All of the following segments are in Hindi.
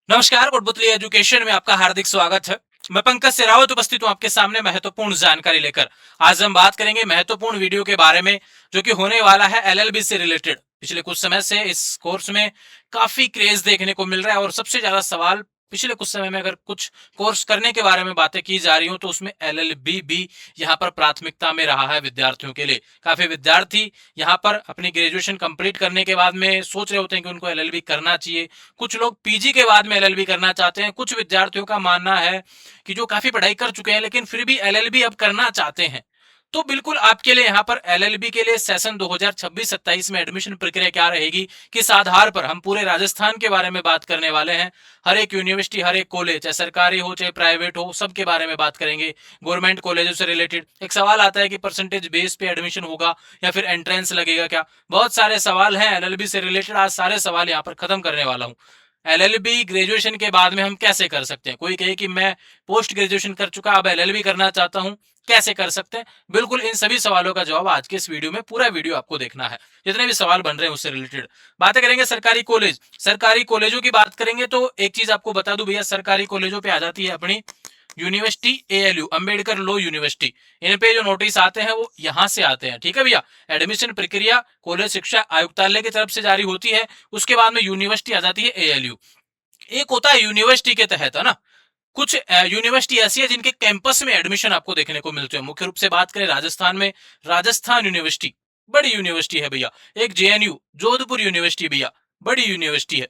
नमस्कार, कोटपुतली एजुकेशन में आपका हार्दिक स्वागत है। मैं पंकज सेरावत उपस्थित हूं आपके सामने महत्वपूर्ण जानकारी लेकर। आज हम बात करेंगे महत्वपूर्ण वीडियो के बारे में जो कि होने वाला है एलएलबी से रिलेटेड। पिछले कुछ समय से इस कोर्स में काफी क्रेज देखने को मिल रहा है और सबसे ज्यादा सवाल पिछले कुछ समय में अगर कुछ कोर्स करने के बारे में बातें की जा रही हो तो उसमें एलएलबी भी यहाँ पर प्राथमिकता में रहा है विद्यार्थियों के लिए। काफी विद्यार्थी यहाँ पर अपनी ग्रेजुएशन कंप्लीट करने के बाद में सोच रहे होते हैं कि उनको एलएलबी करना चाहिए। कुछ लोग पीजी के बाद में एलएलबी करना चाहते हैं। कुछ विद्यार्थियों का मानना है कि जो काफी पढ़ाई कर चुके हैं लेकिन फिर भी एलएलबी अब करना चाहते हैं। तो बिल्कुल आपके लिए यहाँ पर एलएलबी के लिए सेशन 2026-27 में एडमिशन प्रक्रिया क्या रहेगी, किस आधार पर हम पूरे राजस्थान के बारे में बात करने वाले हैं। हर एक यूनिवर्सिटी, हर एक कॉलेज, चाहे सरकारी हो चाहे प्राइवेट हो, सबके बारे में बात करेंगे। गवर्नमेंट कॉलेजों से रिलेटेड एक सवाल आता है कि परसेंटेज बेस पे एडमिशन होगा या फिर एंट्रेंस लगेगा क्या। बहुत सारे सवाल हैं एलएलबी से रिलेटेड। आज सारे सवाल यहाँ पर खत्म करने वाला हूँ। एलएलबी ग्रेजुएशन के बाद में हम कैसे कर सकते हैं। कोई कहे कि मैं पोस्ट ग्रेजुएशन कर चुका, अब एलएलबी करना चाहता हूं, कैसे कर सकते हैं। बिल्कुल इन सभी सवालों का जवाब आज के इस वीडियो में, पूरा वीडियो आपको देखना है। जितने भी सवाल बन रहे हैं उससे रिलेटेड बातें करेंगे। सरकारी कॉलेज, सरकारी कॉलेजों की बात करेंगे तो एक चीज आपको बता दूं भैया, सरकारी कॉलेजों पे आ जाती है अपनी यूनिवर्सिटी एएलयू, अंबेडकर लो यूनिवर्सिटी। इन पे जो नोटिस आते हैं वो यहां से आते हैं। ठीक है भैया, एडमिशन प्रक्रिया कॉलेज शिक्षा आयुक्तालय की तरफ से जारी होती है। उसके बाद में यूनिवर्सिटी आ जाती है एएलयू। एक होता है यूनिवर्सिटी के तहत, है ना। कुछ यूनिवर्सिटी ऐसी है जिनके कैंपस में एडमिशन आपको देखने को मिलते हैं। मुख्य रूप से बात करें राजस्थान में, राजस्थान यूनिवर्सिटी बड़ी यूनिवर्सिटी है भैया। एक जेएनयू जोधपुर यूनिवर्सिटी भैया, बड़ी यूनिवर्सिटी है।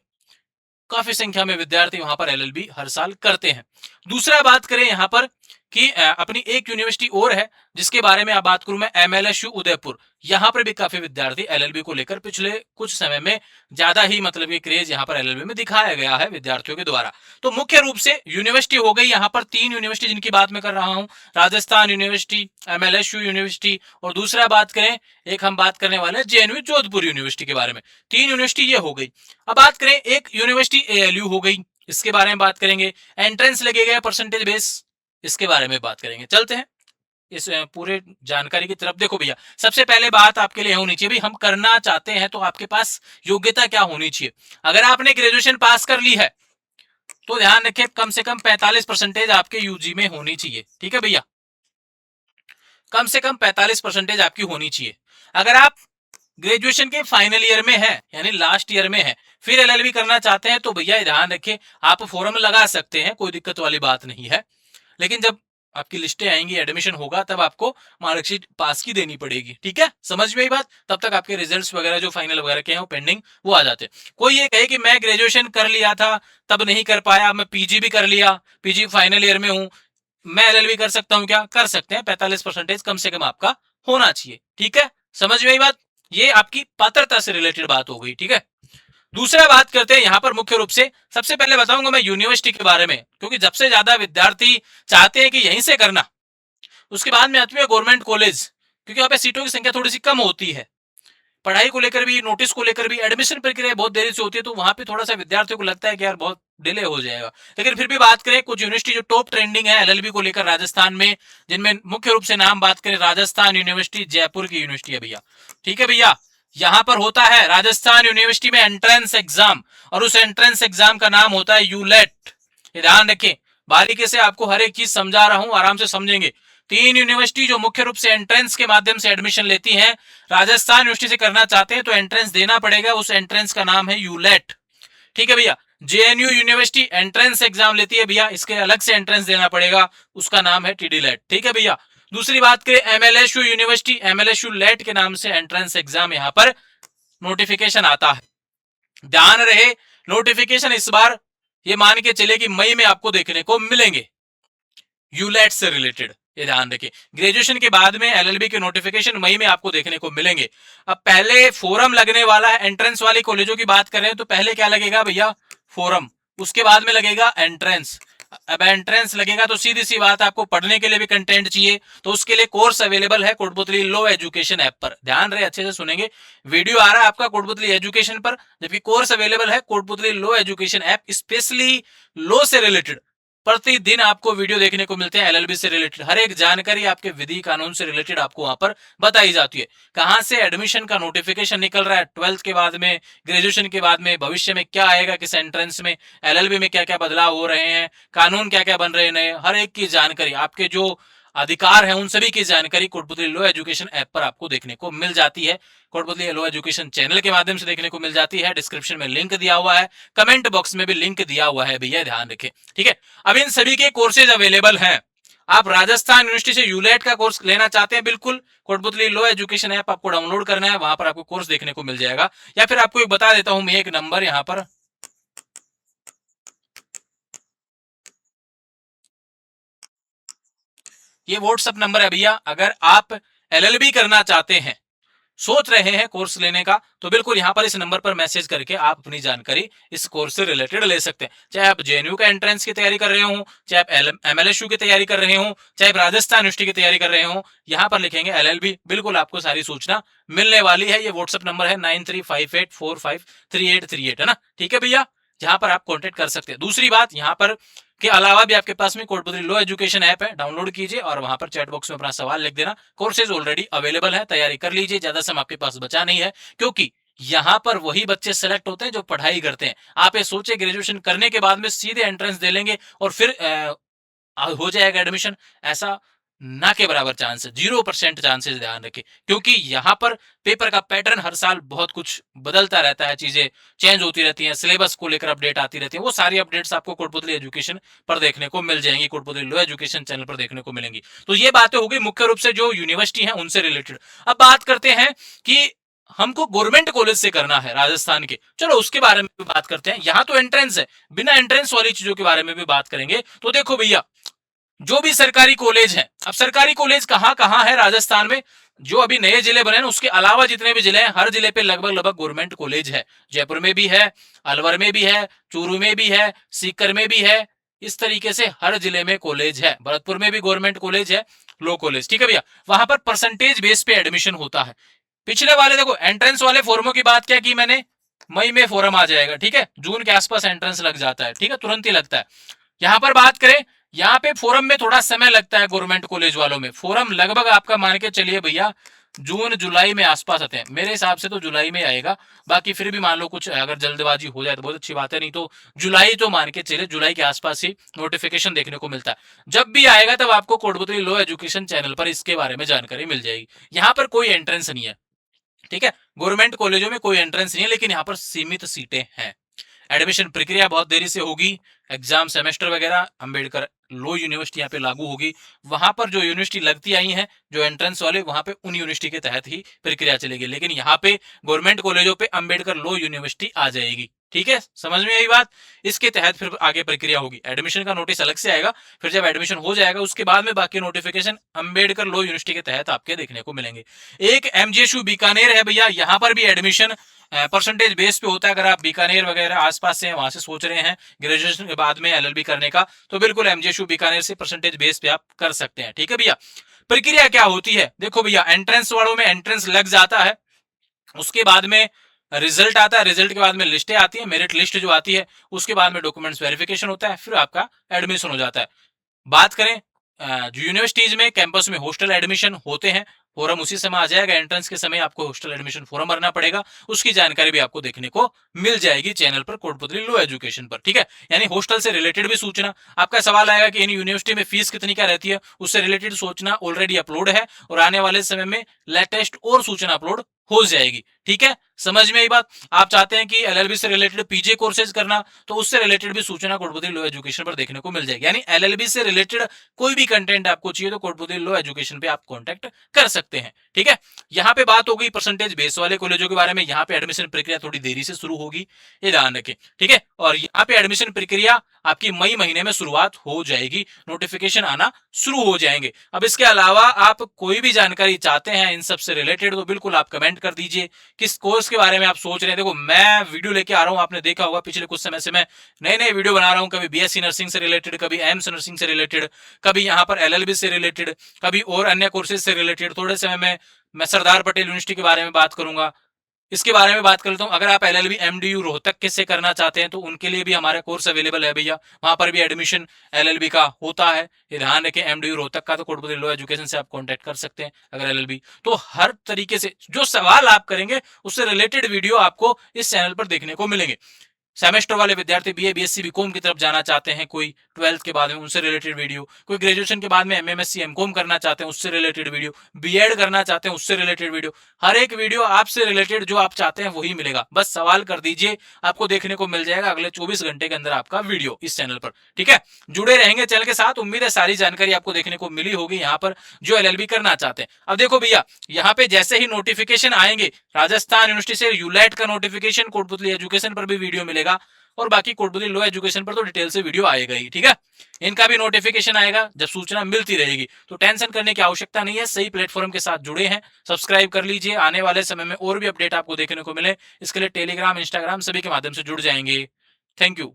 काफी संख्या में विद्यार्थी वहां पर एलएलबी हर साल करते हैं। दूसरा बात करें यहाँ पर कि अपनी एक यूनिवर्सिटी और है जिसके बारे में आप बात करूं मैं, एमएलएसयू उदयपुर। यहाँ पर भी काफी विद्यार्थी एलएलबी को लेकर पिछले कुछ समय में ज्यादा ही मतलब ये क्रेज यहाँ पर एलएलबी में दिखाया गया है विद्यार्थियों के द्वारा। तो मुख्य रूप से यूनिवर्सिटी हो गई यहाँ पर तीन यूनिवर्सिटी जिनकी बात मैं कर रहा हूँ, राजस्थान यूनिवर्सिटी, एमएलएसयू यूनिवर्सिटी और दूसरा बात करें, एक हम बात करने वाले हैं जेएनयू जोधपुर यूनिवर्सिटी के बारे में। तीन यूनिवर्सिटी ये हो गई। अब बात करें एक यूनिवर्सिटी एएलयू हो गई, इसके बारे में बात करेंगे। एंट्रेंस लगेगा परसेंटेज बेस, इसके बारे में बात करेंगे। चलते हैं इस पूरे जानकारी की तरफ। देखो भैया, सबसे पहले बात आपके लिए होनी चाहिए, भाई हम करना चाहते हैं तो आपके पास योग्यता क्या होनी चाहिए। अगर आपने ग्रेजुएशन पास कर ली है तो ध्यान रखें कम से कम 45% आपके यूजी में होनी चाहिए। ठीक है भैया, कम से कम 45% आपकी होनी चाहिए। अगर आप ग्रेजुएशन के फाइनल ईयर में है यानी लास्ट ईयर में है, फिर एलएलबी करना चाहते हैं तो भैया ध्यान रखें आप फॉर्म लगा सकते हैं, कोई दिक्कत वाली बात नहीं है। लेकिन जब आपकी लिस्टें आएंगी, एडमिशन होगा, तब आपको मार्कशीट पास की देनी पड़ेगी। ठीक है, समझ में आई बात। तब तक आपके रिजल्ट्स वगैरह जो फाइनल वगैरह के हैं वो पेंडिंग, वो आ जाते हैं। कोई ये कहे कि मैं ग्रेजुएशन कर लिया था तब नहीं कर पाया, मैं पीजी भी कर लिया, पीजी फाइनल ईयर में हूं, मैं एलएलबी कर सकता हूं क्या? कर सकते हैं। 45% कम से कम आपका होना चाहिए। ठीक है, समझ में आई बात। ये आपकी पात्रता से रिलेटेड बात हो गई। ठीक है, दूसरा बात करते हैं यहाँ पर मुख्य रूप से। सबसे पहले बताऊंगा मैं यूनिवर्सिटी के बारे में, क्योंकि सबसे ज्यादा विद्यार्थी चाहते हैं कि यहीं से करना। उसके बाद में आती है गवर्नमेंट कॉलेज, क्योंकि यहाँ पे सीटों की संख्या थोड़ी सी कम होती है। पढ़ाई को लेकर भी, नोटिस को लेकर भी, एडमिशन प्रक्रिया बहुत देरी से होती है, तो वहां पे थोड़ा सा विद्यार्थियों को लगता है कि यार बहुत डिले हो जाएगा। लेकिन फिर भी बात करें कुछ यूनिवर्सिटी जो टॉप ट्रेंडिंग है एलएलबी को लेकर राजस्थान में, जिनमें मुख्य रूप से नाम बात करें, राजस्थान यूनिवर्सिटी जयपुर की यूनिवर्सिटी है भैया। ठीक है भैया, यहां पर होता है राजस्थान यूनिवर्सिटी में एंट्रेंस एग्जाम, और उस एंट्रेंस एग्जाम का नाम होता है यूलेट। ध्यान रखें, बारीकी से आपको हर एक चीज समझा रहा हूं, आराम से समझेंगे। तीन यूनिवर्सिटी जो मुख्य रूप से एंट्रेंस के माध्यम से एडमिशन लेती हैं, राजस्थान यूनिवर्सिटी से करना चाहते हैं तो एंट्रेंस देना पड़ेगा, उस एंट्रेंस का नाम है यूलेट। ठीक है भैया, जेएनयू यूनिवर्सिटी एंट्रेंस एग्जाम लेती है भैया, इसके अलग से एंट्रेंस देना पड़ेगा, उसका नाम है टीडीलेट। ठीक है भैया, दूसरी बात करें एमएलएसयू यूनिवर्सिटी, एमएलएसयू लेट के नाम से एंट्रेंस एग्जाम यहां पर नोटिफिकेशन आता है। ध्यान रहे, नोटिफिकेशन इस बार ये मान के चले कि मई में आपको देखने को मिलेंगे यूलेट से रिलेटेड। ये ध्यान रखिए, ग्रेजुएशन के बाद में एलएलबी के नोटिफिकेशन मई में आपको देखने को मिलेंगे। अब पहले फोरम लगने वाला है, एंट्रेंस वाली कॉलेजों की बात करें तो पहले क्या लगेगा भैया? फोरम। उसके बाद में लगेगा एंट्रेंस। अब एंट्रेंस लगेगा तो सीधी सी बात, आपको पढ़ने के लिए भी कंटेंट चाहिए, तो उसके लिए कोर्स अवेलेबल है कोटपुतली लो एजुकेशन ऐप पर। ध्यान रहे, अच्छे से सुनेंगे। वीडियो आ रहा है आपका कोटपुतली एजुकेशन पर, जबकि कोर्स अवेलेबल है कोटपुतली लो एजुकेशन ऐप, स्पेशली लो से रिलेटेड प्रतिदिन आपको वीडियो देखने को मिलते हैं एलएलबी से रिलेटेड, हर एक जानकारी आपके विधि कानून से रिलेटेड आपको वहां पर बताई जाती है। कहां से एडमिशन का नोटिफिकेशन निकल रहा है, 12th के बाद में, ग्रेजुएशन के बाद में, भविष्य में क्या आएगा, किस एंट्रेंस में, एलएलबी में क्या क्या बदलाव हो रहे हैं, कानून क्या क्या बन रहे हैं नए, हर एक की जानकारी, आपके जो अधिकार है उन सभी की जानकारी कोटपुतली लो एजुकेशन ऐप पर आपको देखने को मिल जाती है। कोटपुतली लो एजुकेशन चैनल के माध्यम से देखने को मिल जाती है। डिस्क्रिप्शन में लिंक दिया हुआ है, कमेंट बॉक्स में भी लिंक दिया हुआ है भैया, ध्यान रखें, ठीक है। अब इन सभी के कोर्सेज अवेलेबल हैं। आप राजस्थान यूनिवर्सिटी से यूलेट का कोर्स लेना चाहते हैं, बिल्कुल कोटपुतली लो एजुकेशन ऐप आपको डाउनलोड करना है, वहां पर आपको कोर्स देखने को मिल जाएगा। या फिर आपको एक बता देता हूं मैं एक नंबर यहां पर, ये व्हाट्सएप नंबर है भैया। अगर आप एलएलबी करना चाहते हैं, सोच रहे हैं कोर्स लेने का, तो बिल्कुल यहां पर इस नंबर पर मैसेज करके आप अपनी जानकारी इस कोर्स से रिलेटेड ले सकते हैं। चाहे आप जेएनयू का एंट्रेंस की तैयारी कर रहे हो, चाहे आप एमएलएसयू की तैयारी कर रहे हो, चाहे आप राजस्थान यूनिवर्सिटी की तैयारी कर रहे हो, यहां पर लिखेंगे एलएलबी, बिल्कुल आपको सारी सूचना मिलने वाली है। ये व्हाट्सएप नंबर है 9358453838, है ना, ठीक है भैया, जहां पर आप कॉन्टेक्ट कर सकते हैं। दूसरी बात, यहां पर के अलावा भी आपके पास में कोटपुतली लो एजुकेशन ऐप है, डाउनलोड कीजिए और वहां पर चैट बॉक्स में अपना सवाल लिख देना। कोर्सेज ऑलरेडी अवेलेबल है, तैयारी कर लीजिए, ज्यादा समय आपके पास बचा नहीं है, क्योंकि यहां पर वही बच्चे सेलेक्ट होते हैं जो पढ़ाई करते हैं। आप ये सोचे ग्रेजुएशन करने के बाद में सीधे एंट्रेंस दे लेंगे और फिर हो जाएगा एडमिशन, ऐसा ना के बराबर चांस है, 0% चांसेस, ध्यान रखें, क्योंकि यहां पर पेपर का पैटर्न हर साल बहुत कुछ बदलता रहता है, चीजें चेंज होती रहती हैं, सिलेबस को लेकर अपडेट आती रहती है, वो सारी अपडेट्स आपको कोटपुतली एजुकेशन पर देखने को मिल जाएंगी, कोटपुतली लो एजुकेशन चैनल पर देखने को मिलेंगी। तो ये बातें हो गई मुख्य रूप से जो यूनिवर्सिटी है उनसे रिलेटेड। अब बात करते हैं कि हमको गवर्नमेंट कॉलेज से करना है राजस्थान के, चलो उसके बारे में भी बात करते हैं। यहां तो एंट्रेंस है, बिना एंट्रेंस वाली चीजों के बारे में भी बात करेंगे। तो देखो भैया, जो भी सरकारी कॉलेज है, अब सरकारी कॉलेज कहां कहां है राजस्थान में, जो अभी नए जिले बने हैं उसके अलावा जितने भी जिले हैं, हर जिले पे लगभग लगभग गवर्नमेंट कॉलेज है। जयपुर में भी है, अलवर में भी है, चूरू में भी है, सीकर में भी है, इस तरीके से हर जिले में कॉलेज है। भरतपुर में भी गवर्नमेंट कॉलेज है, लो कॉलेज, ठीक है भैया। वहां पर परसेंटेज बेस पे एडमिशन होता है। पिछले वाले देखो एंट्रेंस वाले फॉर्मों की बात क्या की मैंने, मई में फॉर्म आ जाएगा, ठीक है, जून के आसपास एंट्रेंस लग जाता है, ठीक है, तुरंत ही लगता है। यहां पर बात करें, यहाँ पे फोरम में थोड़ा समय लगता है, गवर्नमेंट कॉलेज वालों में फोरम लगभग आपका मान के चलिए भैया जून जुलाई में आसपास आते हैं, मेरे हिसाब से तो जुलाई में आएगा। बाकी फिर भी मान लो कुछ अगर जल्दबाजी हो जाए तो बहुत अच्छी बात है, नहीं तो जुलाई तो मान के चलिए, जुलाई के आसपास ही नोटिफिकेशन देखने को मिलता है। जब भी आएगा तब आपको कोटपुतली लो एजुकेशन चैनल पर इसके बारे में जानकारी मिल जाएगी। यहाँ पर कोई एंट्रेंस नहीं है, ठीक है, गवर्नमेंट कॉलेजों में कोई एंट्रेंस नहीं है, लेकिन यहाँ पर सीमित सीटें हैं। एडमिशन प्रक्रिया बहुत देरी से होगी, एग्जाम सेमेस्टर वगैरह अंबेडकर लो यूनिवर्सिटी यहाँ पे लागू होगी। वहां पर जो यूनिवर्सिटी लगती आई है जो एंट्रेंस वाले, वहां पे उन यूनिवर्सिटी के तहत ही प्रक्रिया चलेगी, लेकिन यहाँ पे गवर्नमेंट कॉलेजों पे अंबेडकर लो यूनिवर्सिटी आ जाएगी, ठीक है, समझ में आई बात। इसके तहत फिर आगे प्रक्रिया होगी, एडमिशन का नोटिस अलग से आएगा, फिर जब एडमिशन हो जाएगा उसके बाद में बाकी नोटिफिकेशन अंबेडकर लो यूनिवर्सिटी के तहत आपके देखने को मिलेंगे। एक एमजीएसयू बीकानेर है भैया, यहाँ पर भी एडमिशन परसेंटेज बेस पे होता है। अगर आप बीकानेर वगैरह आसपास से वहां से सोच रहे हैं ग्रेजुएशन के बाद में एलएलबी करने का, तो बिल्कुल एमजीएसयू बीकानेर से परसेंटेज बेस पे आप कर सकते हैं, ठीक है भैया। प्रक्रिया क्या होती है, देखो भैया, एंट्रेंस वालों में एंट्रेंस लग जाता है, उसके बाद में रिजल्ट आता है, रिजल्ट के बाद में लिस्टें आती है, मेरिट लिस्ट जो आती है, उसके बाद में डॉक्यूमेंट्स वेरिफिकेशन होता है, फिर आपका एडमिशन हो जाता है। बात करें जो यूनिवर्सिटीज में कैंपस में हॉस्टल एडमिशन होते हैं, फॉर्म उसी समय आ जाएगा, एंट्रेंस के समय आपको हॉस्टल एडमिशन फॉर्म भरना पड़ेगा, उसकी जानकारी भी आपको देखने को मिल जाएगी चैनल पर कोटपुतली लो एजुकेशन पर, ठीक है। यानी हॉस्टल से रिलेटेड भी सूचना, आपका सवाल आएगा कि इन यूनिवर्सिटी में फीस कितनी क्या रहती है, उससे रिलेटेड सूचना ऑलरेडी अपलोड है और आने वाले समय में लेटेस्ट और सूचना अपलोड हो जाएगी, ठीक है, समझ में आई बात। आप चाहते हैं कि एलएलबी से रिलेटेड पीजी कोर्सेज करना, तो उससे रिलेटेड भी सूचना कोटपुतली लो एजुकेशन पर देखने को मिल जाएगी। यानी एलएलबी से रिलेटेड कोई भी कंटेंट आपको चाहिए तो कोटपुतली लो एजुकेशन पे आप कांटेक्ट कर सकते हैं, ठीक है। यहाँ पे बात हो गई परसेंटेज बेस वाले कॉलेजों के बारे में, यहाँ पे एडमिशन प्रक्रिया थोड़ी देरी से शुरू होगी, ये ध्यान रखें, ठीक है। और यहाँ पे एडमिशन प्रक्रिया आपकी मई महीने में शुरुआत हो जाएगी, नोटिफिकेशन आना शुरू हो जाएंगे। अब इसके अलावा आप कोई भी जानकारी चाहते हैं इन सब से रिलेटेड, तो बिल्कुल आप कमेंट कर दीजिए किस कोर्स के बारे में आप सोच रहे हैं। देखो मैं वीडियो लेके आ रहा हूं, आपने देखा होगा पिछले कुछ समय से मैं नए नए वीडियो बना रहा हूं, कभी बीएससी नर्सिंग से रिलेटेड, कभी एम्स नर्सिंग से रिलेटेड, कभी यहाँ पर एलएलबी से रिलेटेड, कभी और अन्य कोर्सेज से रिलेटेड। थोड़े समय में मैं सरदार पटेल यूनिवर्सिटी के बारे में बात करूंगा, इसके बारे में बात कर लेता हूँ। अगर आप एलएलबी एमडीयू रोहतक के से करना चाहते हैं तो उनके लिए भी हमारा कोर्स अवेलेबल है भैया, वहां पर भी एडमिशन एलएलबी का होता है। ये ध्यान रखें, एमडीयू रोहतक का तो कोटपुतली लॉ एजुकेशन से आप कांटेक्ट कर सकते हैं। अगर एलएलबी तो हर तरीके से जो सवाल आप करेंगे उससे रिलेटेड वीडियो आपको इस चैनल पर देखने को मिलेंगे। सेमेस्टर वाले विद्यार्थी बीए बीएससी बीकॉम की तरफ जाना चाहते हैं, कोई 12th के बाद में उनसे रिलेटेड वीडियो, कोई ग्रेजुएशन के बाद में एमएमएससी एमकॉम करना चाहते हैं उससे रिलेटेड वीडियो, बीएड करना चाहते हैं उससे रिलेटेड वीडियो, हर एक वीडियो आपसे रिलेटेड जो आप चाहते हैं वही मिलेगा। बस सवाल कर दीजिए, आपको देखने को मिल जाएगा अगले 24 घंटे के अंदर आपका वीडियो इस चैनल पर। ठीक है, जुड़े रहेंगे चैनल के साथ। उम्मीद है सारी जानकारी आपको देखने को मिली होगी यहाँ पर जो एलएलबी करना चाहते हैं। अब देखो भैया, यहाँ पे जैसे ही नोटिफिकेशन आएंगे, राजस्थान यूनिवर्सिटी से यूलैट का नोटिफिकेशन, कोटपुतली एजुकेशन पर भी वीडियो मिलेगा और बाकी कोटपुतली लॉ एजुकेशन पर तो डिटेल से वीडियो आएगा ही। ठीक है, इनका भी नोटिफिकेशन आएगा जब सूचना मिलती रहेगी, तो टेंशन करने की आवश्यकता नहीं है। सही प्लेटफॉर्म के साथ जुड़े हैं, सब्सक्राइब कर लीजिए। आने वाले समय में और भी अपडेट आपको देखने को मिले, इसके लिए टेलीग्राम, इंस्टाग्राम सभी के माध्यम से जुड़ जाएंगे। Thank you.